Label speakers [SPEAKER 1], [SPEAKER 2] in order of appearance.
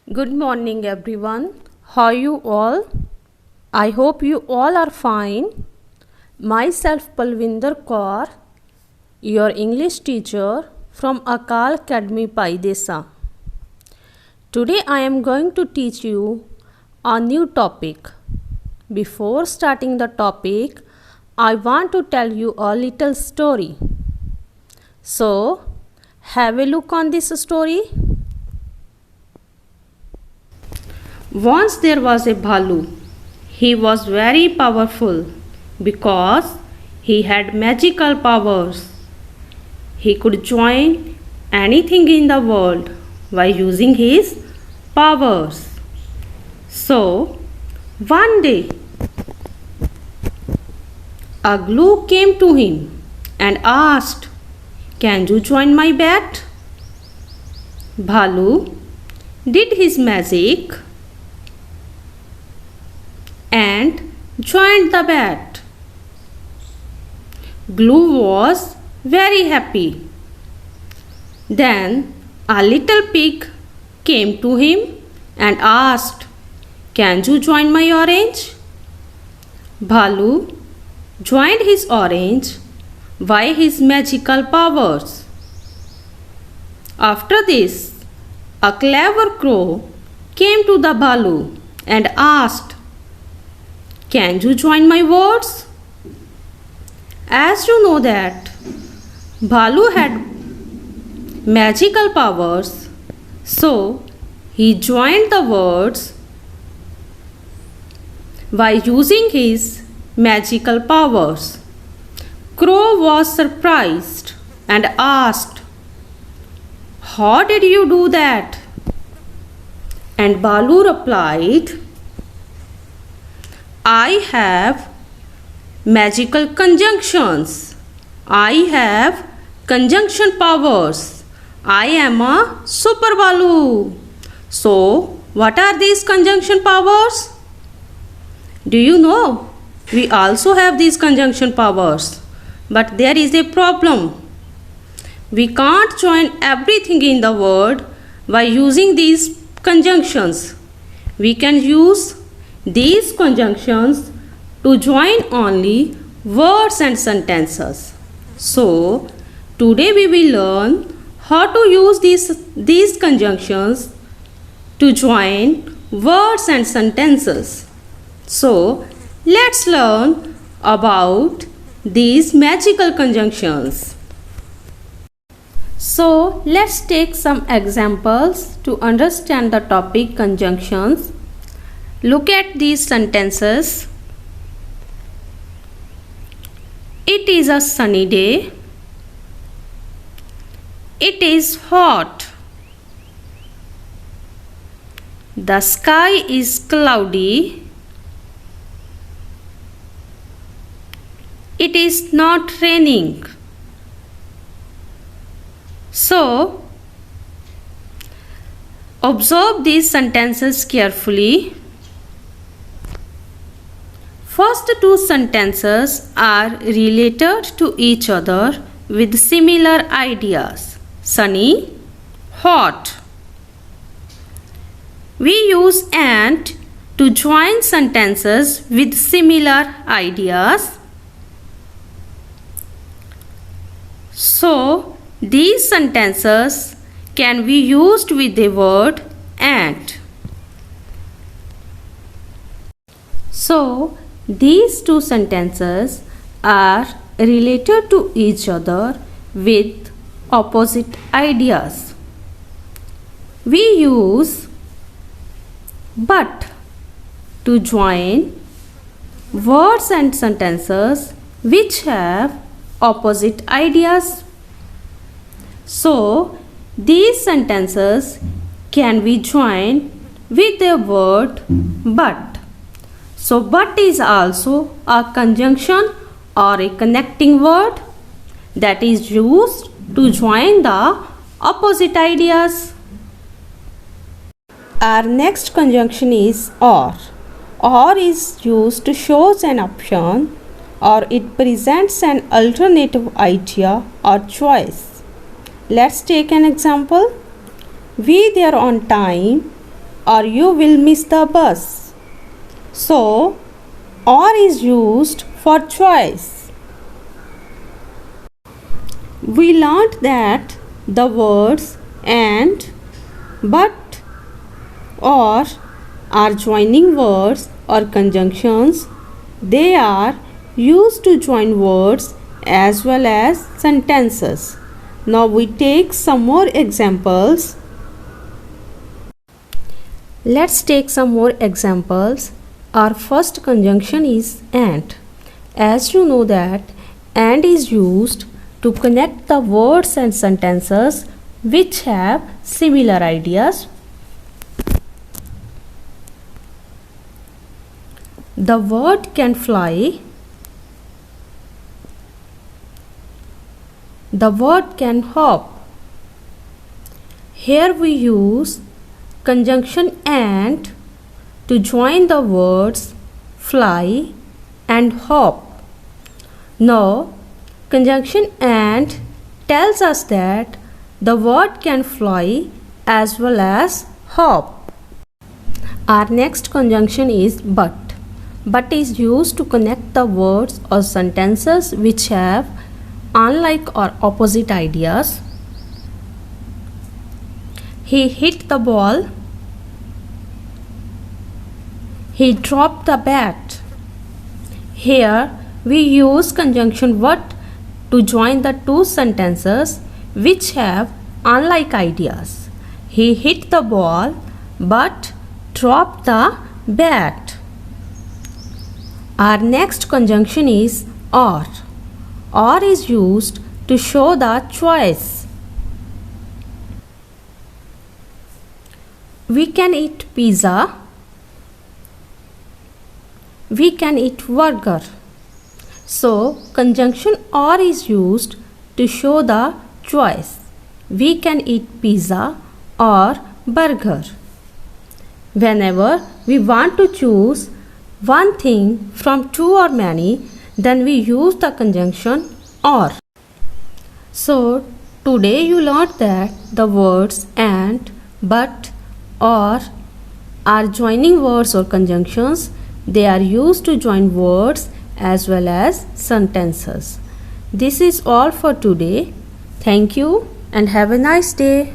[SPEAKER 1] Good morning, everyone. How are you all? I hope you all are fine. Myself, Palvinder Kaur, your English teacher from Akal Academy, Paidesa. Today I am going to teach you a new topic. Before starting the topic, I want to tell you a little story. So, have a look on this story. Once there was a Bhalu. He was very powerful because he had magical powers. He could join anything in the world by using his powers. So, one day, a Glu came to him and asked, "Can you join my bat?" Bhalu did his magic and joined the bat. Glu was very happy. Then a little pig came to him and asked, "Can you join my orange?" Bhalu joined his orange by his magical powers. After this, a clever crow came to the Bhalu and asked, "Can you join my words?" As you know that Bhalu had magical powers, so he joined the words by using his magical powers. Crow was surprised and asked, "How did you do that?" And Bhalu replied, "I have magical conjunctions. I have conjunction powers. I am a super Bhalu." So, what are these conjunction powers? Do you know? We also have these conjunction powers. But there is a problem. We can't join everything in the word by using these conjunctions. We can use these conjunctions to join only words and sentences. So, today we will learn how to use these conjunctions to join words and sentences. So, let's learn about these magical conjunctions. So, let's take some examples to understand the topic conjunctions. Look at these sentences. It is a sunny day. It is hot. The sky is cloudy. It is not raining. So, observe these sentences carefully. First two sentences are related to each other with similar ideas. Sunny, hot. We use and to join sentences with similar ideas. So, these sentences can be used with the word and. So, these two sentences are related to each other with opposite ideas. We use but to join words and sentences which have opposite ideas. So, these sentences can be joined with the word but. So, but is also a conjunction or a connecting word that is used to join the opposite ideas. Our next conjunction is or. Or is used to show an option or it presents an alternative idea or choice. Let's take an example. We there on time. or you will miss the bus. So, or is used for choice. We learnt that the words and, but, or are joining words or conjunctions. They are used to join words as well as sentences. Now we take some more examples. Let's take some more examples. Our first conjunction is and. As you know that and is used to connect the words and sentences which have similar ideas. The word can fly. The word can hop. Here we use conjunction and to join the words fly and hop. Now, conjunction and tells us that the word can fly as well as hop. Our next conjunction is but. But is used to connect the words or sentences which have unlike or opposite ideas. He hit the ball. He dropped the bat. Here we use conjunction but to join the two sentences which have unlike ideas. He hit the ball but dropped the bat. Our next conjunction is or. Or is used to show the choice. We can eat pizza. We can eat burger. So, conjunction or is used to show the choice. We can eat pizza or burger. Whenever we want to choose one thing from two or many, then we use the conjunction or. So, today you learned that the words and, but, or are joining words or conjunctions. They are used to join words as well as sentences. This is all for today. Thank you and have a nice day.